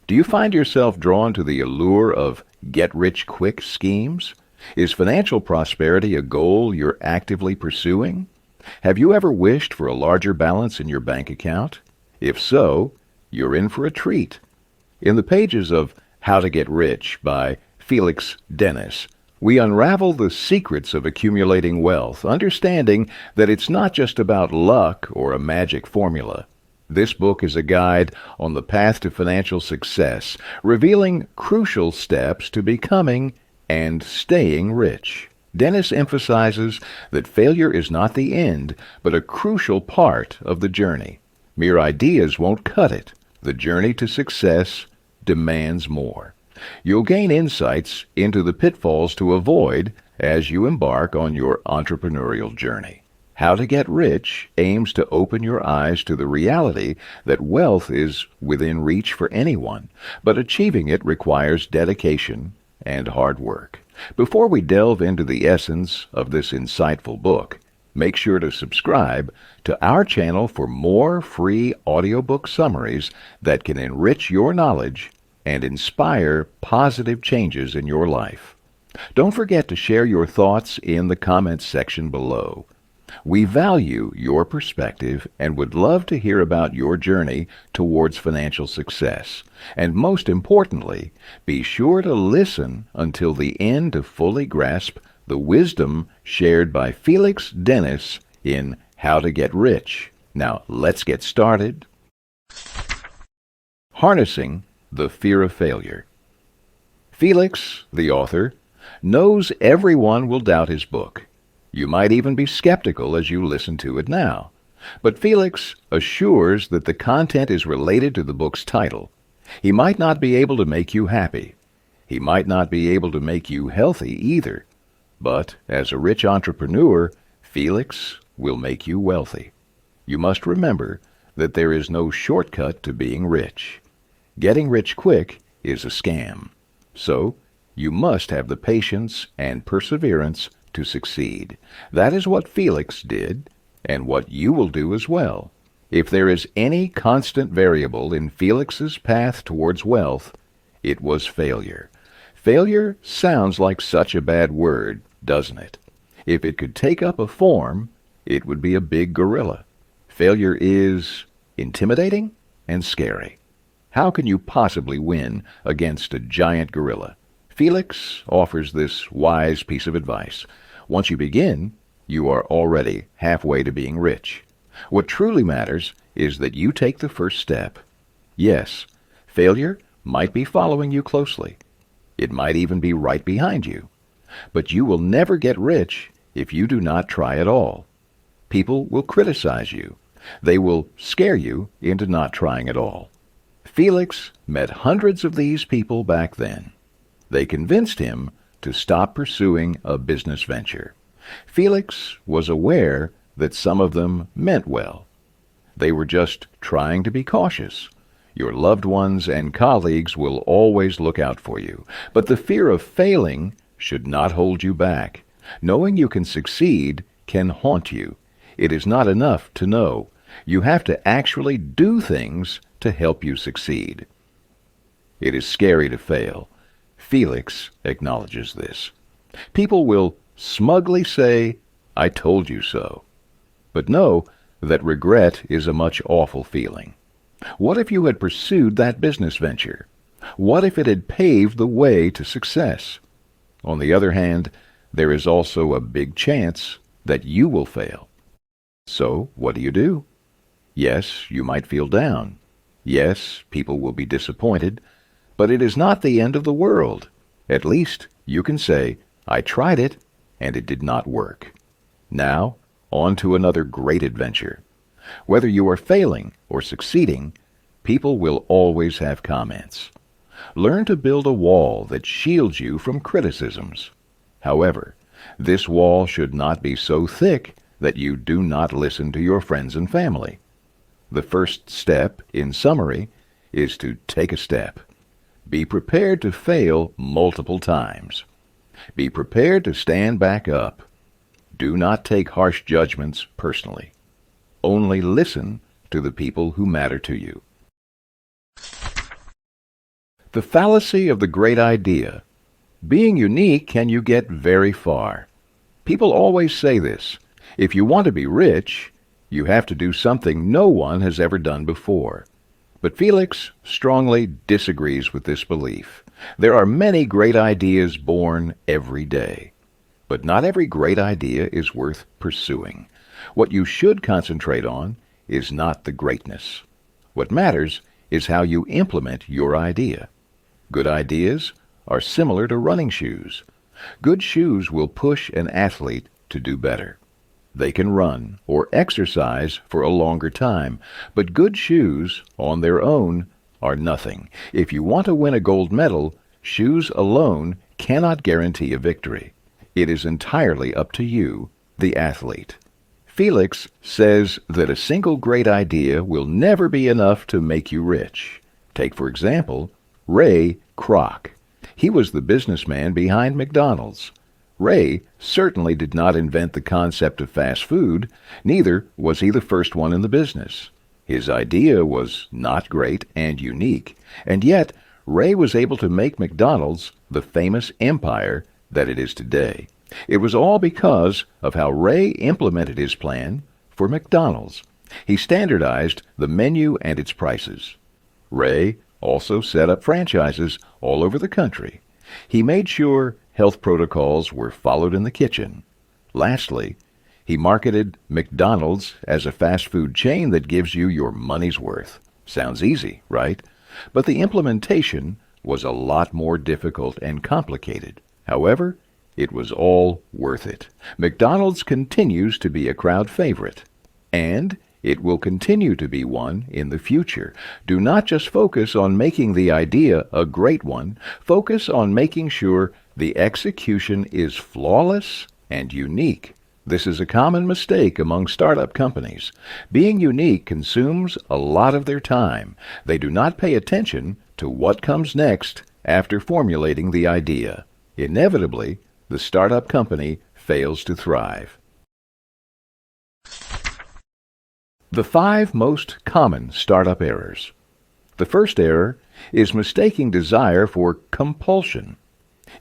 Do you find yourself drawn to the allure of get-rich-quick schemes? Is financial prosperity a goal you're actively pursuing? Have you ever wished for a larger balance in your bank account? If so, you're in for a treat. In the pages of How to Get Rich by Felix Dennis, we unravel the secrets of accumulating wealth, understanding that it's not just about luck or a magic formula. This book is a guide on the path to financial success, revealing crucial steps to becoming and staying rich. Dennis emphasizes that failure is not the end, but a crucial part of the journey. Mere ideas won't cut it. The journey to success demands more. You'll gain insights into the pitfalls to avoid as you embark on your entrepreneurial journey. How to Get Rich aims to open your eyes to the reality that wealth is within reach for anyone, but achieving it requires dedication and hard work. Before we delve into the essence of this insightful book, make sure to subscribe to our channel for more free audiobook summaries that can enrich your knowledge and inspire positive changes in your life. Don't forget to share your thoughts in the comments section below. We value your perspective and would love to hear about your journey towards financial success. And most importantly, be sure to listen until the end to fully grasp the wisdom shared by Felix Dennis in How to Get Rich. Now, let's get started. Harnessing the Fear of Failure. Felix, the author, knows everyone will doubt his book. You might even be skeptical as you listen to it now. But Felix assures that the content is related to the book's title. He might not be able to make you happy. He might not be able to make you healthy either. But as a rich entrepreneur, Felix will make you wealthy. You must remember that there is no shortcut to being rich. Getting rich quick is a scam. So, you must have the patience and perseverance to succeed. That is what Felix did, and what you will do as well. If there is any constant variable in Felix's path towards wealth, it was failure. Failure sounds like such a bad word, doesn't it? If it could take up a form, it would be a big gorilla. Failure is intimidating and scary. How can you possibly win against a giant gorilla? Felix offers this wise piece of advice. Once you begin, you are already halfway to being rich. What truly matters is that you take the first step. Yes, failure might be following you closely. It might even be right behind you. But you will never get rich if you do not try at all. People will criticize you. They will scare you into not trying at all. Felix met hundreds of these people back then. They convinced him to stop pursuing a business venture. Felix was aware that some of them meant well. They were just trying to be cautious. Your loved ones and colleagues will always look out for you, but the fear of failing should not hold you back. Knowing you can succeed can haunt you. It is not enough to know. You have to actually do things to help you succeed. It is scary to fail. Felix acknowledges this. People will smugly say, "I told you so." But know that regret is a much awful feeling. What if you had pursued that business venture? What if it had paved the way to success? On the other hand, there is also a big chance that you will fail. So, what do? Yes, you might feel down. Yes, people will be disappointed. But it is not the end of the world. At least you can say, "I tried it, and it did not work." Now, on to another great adventure. Whether you are failing or succeeding, people will always have comments. Learn to build a wall that shields you from criticisms. However, this wall should not be so thick that you do not listen to your friends and family. The first step, in summary, is to take a step. Be prepared to fail multiple times. Be prepared to stand back up. Do not take harsh judgments personally. Only listen to the people who matter to you. The fallacy of the great idea. Being unique can you get very far. People always say this. If you want to be rich, you have to do something no one has ever done before. But Felix strongly disagrees with this belief. There are many great ideas born every day. But not every great idea is worth pursuing. What you should concentrate on is not the greatness. What matters is how you implement your idea. Good ideas are similar to running shoes. Good shoes will push an athlete to do better. They can run or exercise for a longer time, but good shoes on their own are nothing. If you want to win a gold medal, shoes alone cannot guarantee a victory. It is entirely up to you, the athlete. Felix says that a single great idea will never be enough to make you rich. Take, for example, Ray Kroc. He was the businessman behind McDonald's. Ray certainly did not invent the concept of fast food, neither was he the first one in the business. His idea was not great and unique, and yet Ray was able to make McDonald's the famous empire that it is today. It was all because of how Ray implemented his plan for McDonald's. He standardized the menu and its prices. Ray also set up franchises all over the country. He made sure health protocols were followed in the kitchen. Lastly, he marketed McDonald's as a fast food chain that gives you your money's worth. Sounds easy, right? But the implementation was a lot more difficult and complicated. However, it was all worth it. McDonald's continues to be a crowd favorite, and it will continue to be one in the future. Do not just focus on making the idea a great one. Focus on making sure the execution is flawless and unique. This is a common mistake among startup companies. Being unique consumes a lot of their time. They do not pay attention to what comes next after formulating the idea. Inevitably, the startup company fails to thrive. The 5 most common startup errors. The first error is mistaking desire for compulsion.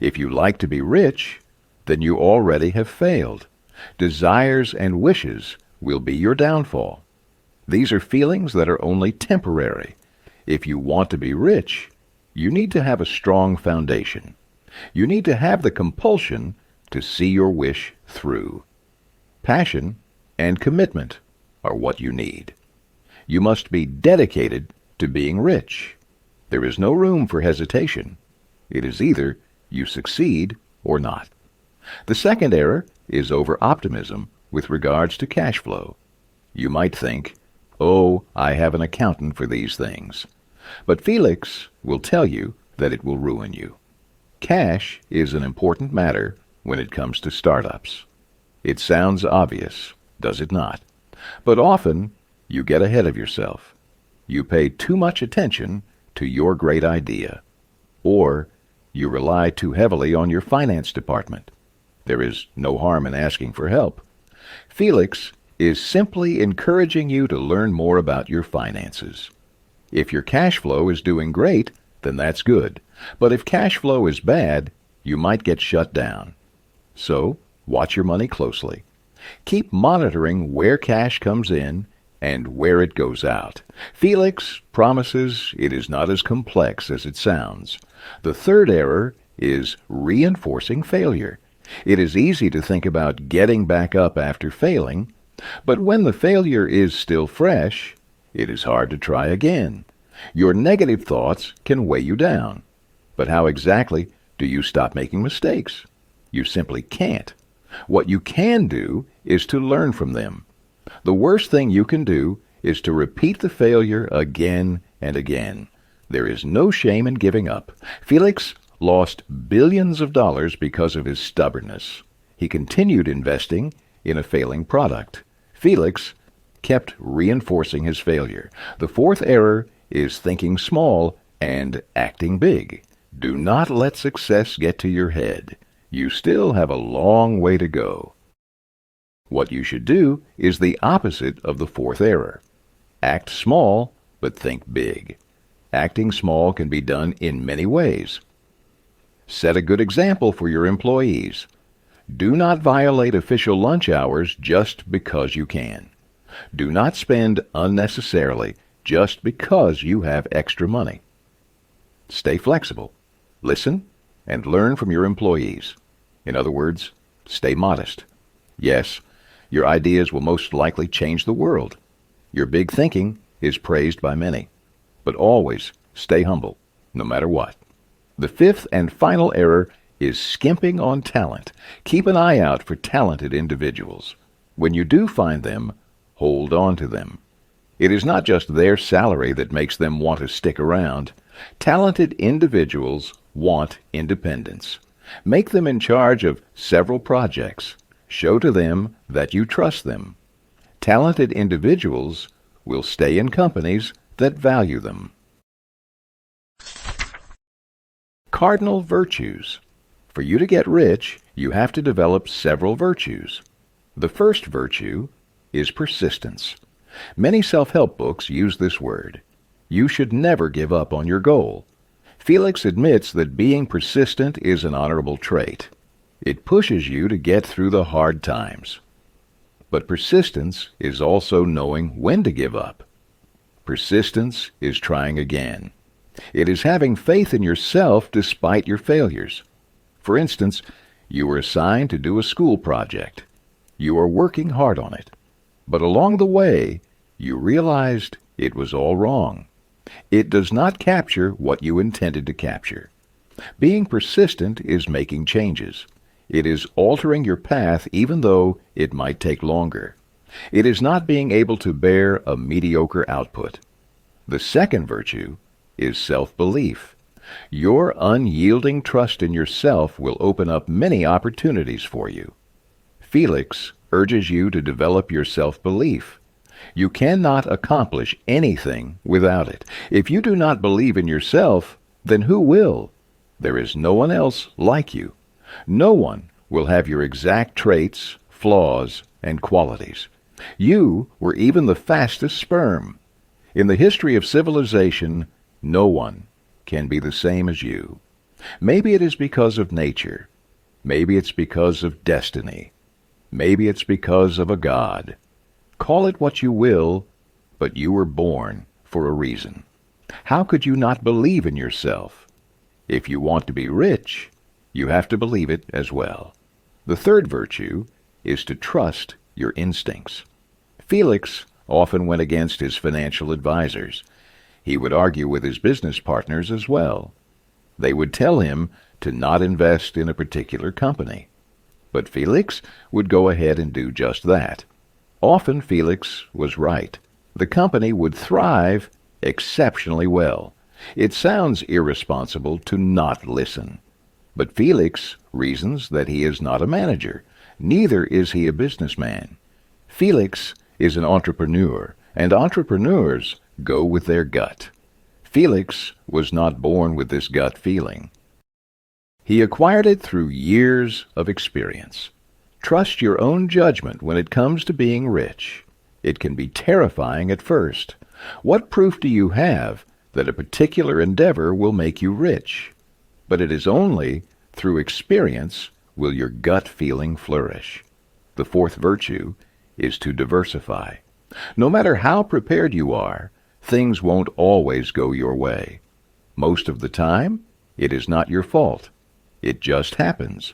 If you like to be rich, then you already have failed. Desires and wishes will be your downfall. These are feelings that are only temporary. If you want to be rich, you need to have a strong foundation. You need to have the compulsion to see your wish through. Passion and commitment are what you need. You must be dedicated to being rich. There is no room for hesitation. It is either you succeed or not. The second error is over-optimism with regards to cash flow. You might think, oh, I have an accountant for these things. But Felix will tell you that it will ruin you. Cash is an important matter when it comes to startups. It sounds obvious, does it not? But often, you get ahead of yourself. You pay too much attention to your great idea. Or you rely too heavily on your finance department. There is no harm in asking for help. Felix is simply encouraging you to learn more about your finances. If your cash flow is doing great, then that's good. But if cash flow is bad, you might get shut down. So, watch your money closely. Keep monitoring where cash comes in and where it goes out. Felix promises it is not as complex as it sounds. The third error is reinforcing failure. It is easy to think about getting back up after failing, but when the failure is still fresh, it is hard to try again. Your negative thoughts can weigh you down. But how exactly do you stop making mistakes? You simply can't. What you can do is to learn from them. The worst thing you can do is to repeat the failure again and again. There is no shame in giving up. Felix lost billions of dollars because of his stubbornness. He continued investing in a failing product. Felix kept reinforcing his failure. The fourth error is thinking small and acting big. Do not let success get to your head. You still have a long way to go. What you should do is the opposite of the fourth error. Act small, but think big. Acting small can be done in many ways. Set a good example for your employees. Do not violate official lunch hours just because you can. Do not spend unnecessarily just because you have extra money. Stay flexible. Listen and learn from your employees. In other words, stay modest. Yes, your ideas will most likely change the world. Your big thinking is praised by many. But always stay humble, no matter what. The fifth and final error is skimping on talent. Keep an eye out for talented individuals. When you do find them, hold on to them. It is not just their salary that makes them want to stick around. Talented individuals want independence. Make them in charge of several projects. Show to them that you trust them. Talented individuals will stay in companies that value them. Cardinal Virtues. For you to get rich, you have to develop several virtues. The first virtue is persistence. Many self-help books use this word. You should never give up on your goal. Felix admits that being persistent is an honorable trait. It pushes you to get through the hard times. But persistence is also knowing when to give up. Persistence is trying again. It is having faith in yourself despite your failures. For instance, you were assigned to do a school project. You are working hard on it. But along the way, you realized it was all wrong. It does not capture what you intended to capture. Being persistent is making changes. It is altering your path even though it might take longer. It is not being able to bear a mediocre output. The second virtue is self-belief. Your unyielding trust in yourself will open up many opportunities for you. Felix urges you to develop your self-belief. You cannot accomplish anything without it. If you do not believe in yourself, then who will? There is no one else like you. No one will have your exact traits, flaws, and qualities. You were even the fastest sperm. In the history of civilization, no one can be the same as you. Maybe it is because of nature. Maybe it's because of destiny. Maybe it's because of a God. Call it what you will, but you were born for a reason. How could you not believe in yourself? If you want to be rich, you have to believe it as well. The third virtue is to trust your instincts. Felix often went against his financial advisors. He would argue with his business partners as well. They would tell him to not invest in a particular company. But Felix would go ahead and do just that. Often Felix was right. The company would thrive exceptionally well. It sounds irresponsible to not listen. But Felix reasons that he is not a manager. Neither is he a businessman. Felix is an entrepreneur, and entrepreneurs go with their gut. Felix was not born with this gut feeling. He acquired it through years of experience. Trust your own judgment when it comes to being rich. It can be terrifying at first. What proof do you have that a particular endeavor will make you rich? But it is only through experience will your gut feeling flourish. The fourth virtue is to diversify. No matter how prepared you are, things won't always go your way. Most of the time, it is not your fault. It just happens.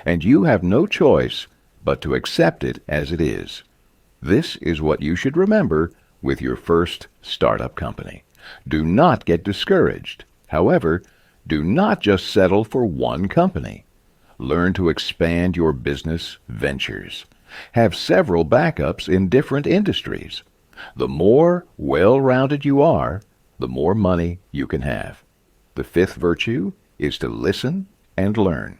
And you have no choice but to accept it as it is. This is what you should remember with your first startup company. Do not get discouraged. However, do not just settle for one company. Learn to expand your business ventures. Have several backups in different industries. The more well-rounded you are, the more money you can have. The fifth virtue is to listen and learn.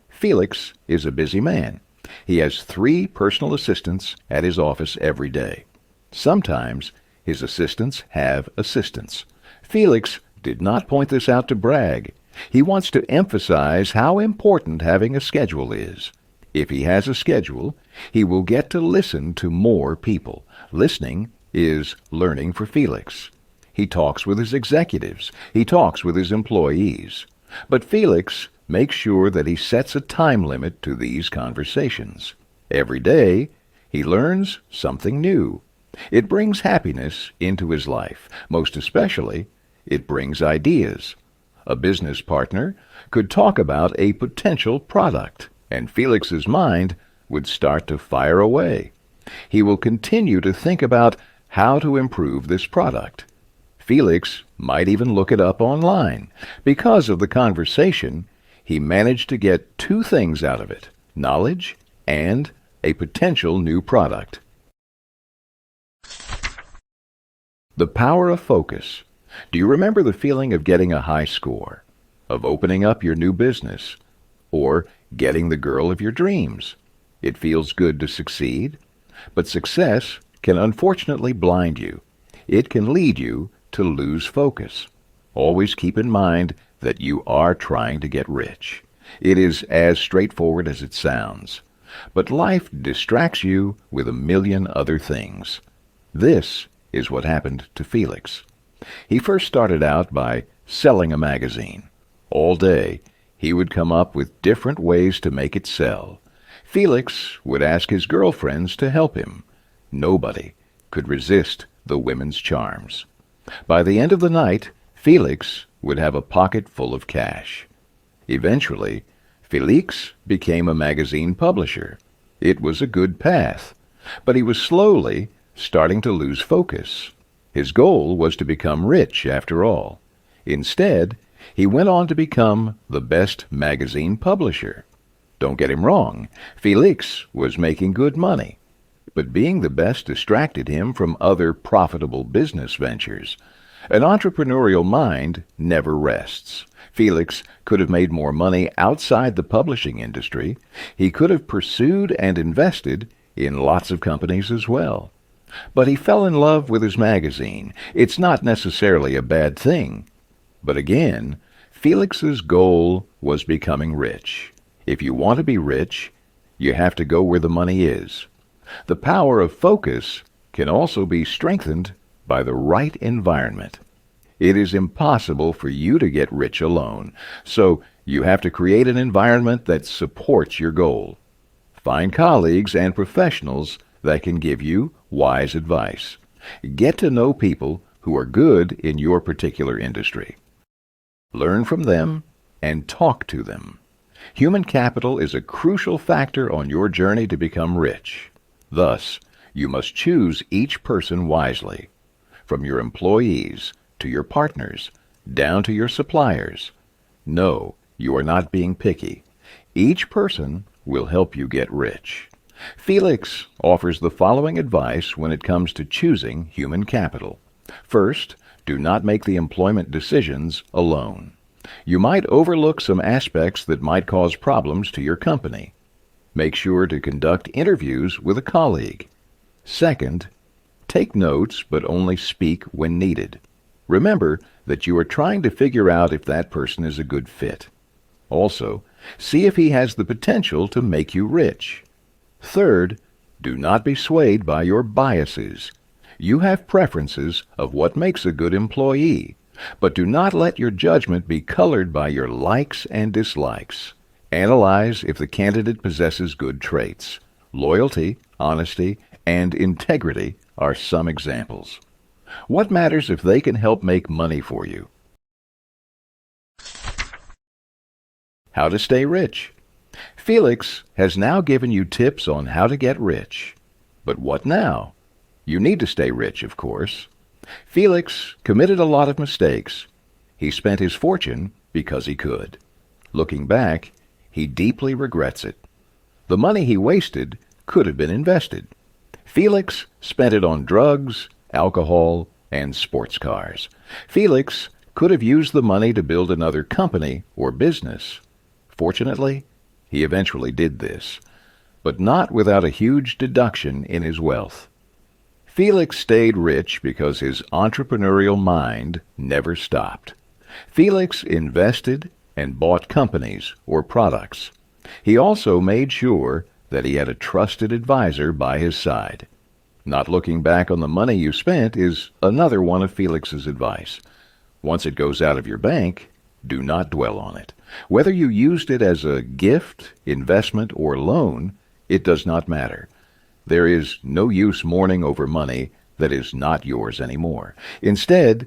Felix is a busy man. He has 3 personal assistants at his office every day. Sometimes his assistants have assistants. Felix did not point this out to brag. He wants to emphasize how important having a schedule is. If he has a schedule, he will get to listen to more people. Listening is learning for Felix. He talks with his executives. He talks with his employees. But Felix makes sure that he sets a time limit to these conversations. Every day, he learns something new. It brings happiness into his life. Most especially, it brings ideas. A business partner could talk about a potential product, and Felix's mind would start to fire away. He will continue to think about how to improve this product. Felix might even look it up online. Because of the conversation, he managed to get two things out of it: knowledge and a potential new product. The power of focus. Do you remember the feeling of getting a high score, of opening up your new business, or getting the girl of your dreams? It feels good to succeed, but success can unfortunately blind you. It can lead you to lose focus. Always keep in mind that you are trying to get rich. It is as straightforward as it sounds. But life distracts you with a million other things. This is what happened to Felix. He first started out by selling a magazine. All day, he would come up with different ways to make it sell. Felix would ask his girlfriends to help him. Nobody could resist the women's charms. By the end of the night, Felix would have a pocket full of cash. Eventually, Felix became a magazine publisher. It was a good path, but he was slowly starting to lose focus. His goal was to become rich, after all. Instead, he went on to become the best magazine publisher. Don't get him wrong, Felix was making good money, but being the best distracted him from other profitable business ventures. An entrepreneurial mind never rests. Felix could have made more money outside the publishing industry. He could have pursued and invested in lots of companies as well. But he fell in love with his magazine. It's not necessarily a bad thing. But again, Felix's goal was becoming rich. If you want to be rich, you have to go where the money is. The power of focus can also be strengthened by the right environment. It is impossible for you to get rich alone, so you have to create an environment that supports your goal. Find colleagues and professionals that can give you wise advice. Get to know people who are good in your particular industry. Learn from them and talk to them. Human capital is a crucial factor on your journey to become rich. Thus, you must choose each person wisely, from your employees to your partners, down to your suppliers. No, you are not being picky. Each person will help you get rich. Felix offers the following advice when it comes to choosing human capital. First, do not make the employment decisions alone. You might overlook some aspects that might cause problems to your company. Make sure to conduct interviews with a colleague. Second, take notes but only speak when needed. Remember that you are trying to figure out if that person is a good fit. Also, see if he has the potential to make you rich. Third, do not be swayed by your biases. You have preferences of what makes a good employee, but do not let your judgment be colored by your likes and dislikes. Analyze if the candidate possesses good traits. Loyalty, honesty, and integrity are some examples. What matters if they can help make money for you? How to stay rich. Felix has now given you tips on how to get rich. But what now? You need to stay rich, of course. Felix committed a lot of mistakes. He spent his fortune because he could. Looking back, he deeply regrets it. The money he wasted could have been invested. Felix spent it on drugs, alcohol, and sports cars. Felix could have used the money to build another company or business. Fortunately, he eventually did this, but not without a huge deduction in his wealth. Felix stayed rich because his entrepreneurial mind never stopped. Felix invested and bought companies or products. He also made sure that he had a trusted advisor by his side. Not looking back on the money you spent is another one of Felix's advice. Once it goes out of your bank, do not dwell on it. Whether you used it as a gift, investment, or loan, it does not matter. There is no use mourning over money that is not yours anymore. Instead,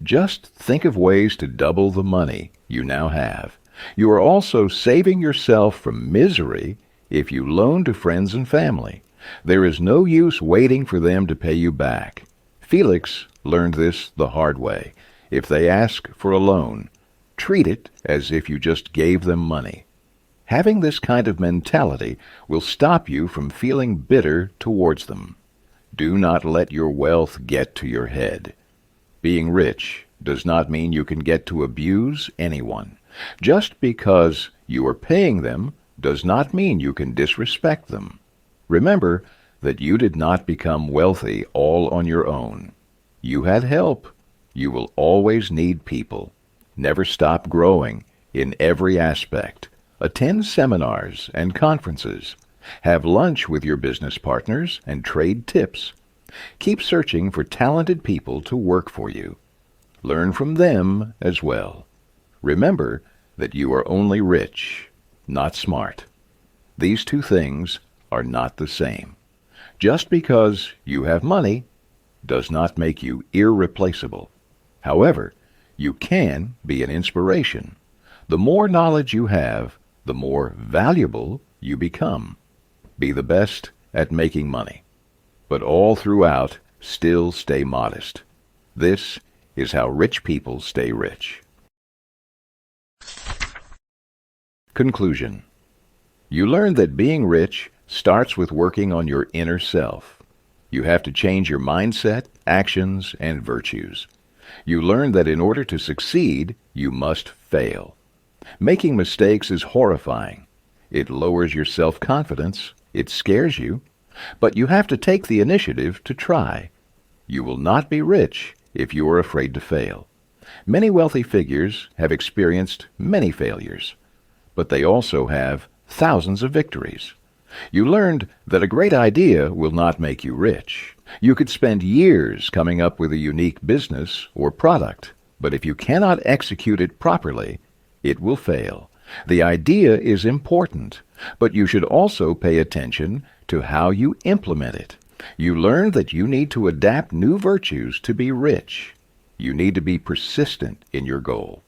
just think of ways to double the money you now have. You are also saving yourself from misery if you loan to friends and family. There is no use waiting for them to pay you back. Felix learned this the hard way. If they ask for a loan, treat it as if you just gave them money. Having this kind of mentality will stop you from feeling bitter towards them. Do not let your wealth get to your head. Being rich does not mean you can get to abuse anyone. Just because you are paying them does not mean you can disrespect them. Remember that you did not become wealthy all on your own. You had help. You will always need people. Never stop growing in every aspect. Attend seminars and conferences. Have lunch with your business partners and trade tips. Keep searching for talented people to work for you. Learn from them as well. Remember that you are only rich, not smart. These two things are not the same. Just because you have money does not make you irreplaceable. However, you can be an inspiration. The more knowledge you have, the more valuable you become. Be the best at making money, but all throughout still stay modest. This is how rich people stay rich. Conclusion. You learned that being rich starts with working on your inner self. You have to change your mindset, actions, and virtues. You learned that in order to succeed, you must fail. Making mistakes is horrifying. It lowers your self-confidence. It scares you. But you have to take the initiative to try. You will not be rich if you are afraid to fail. Many wealthy figures have experienced many failures, but they also have thousands of victories. You learned that a great idea will not make you rich. You could spend years coming up with a unique business or product, but if you cannot execute it properly, it will fail. The idea is important, but you should also pay attention to how you implement it. You learned that you need to adapt new virtues to be rich. You need to be persistent in your goal.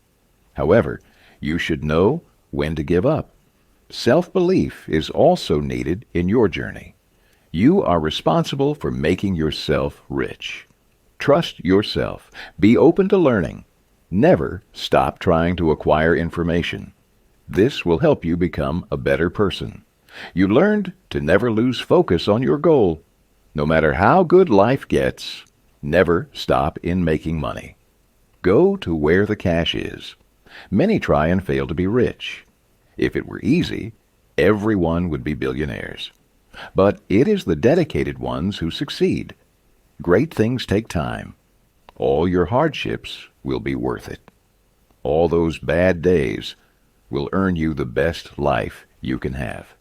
However, you should know when to give up. Self-belief is also needed in your journey. You are responsible for making yourself rich. Trust yourself. Be open to learning. Never stop trying to acquire information. This will help you become a better person. You learned to never lose focus on your goal. No matter how good life gets, never stop in making money. Go to where the cash is. Many try and fail to be rich. If it were easy, everyone would be billionaires. But it is the dedicated ones who succeed. Great things take time. All your hardships will be worth it. All those bad days will earn you the best life you can have.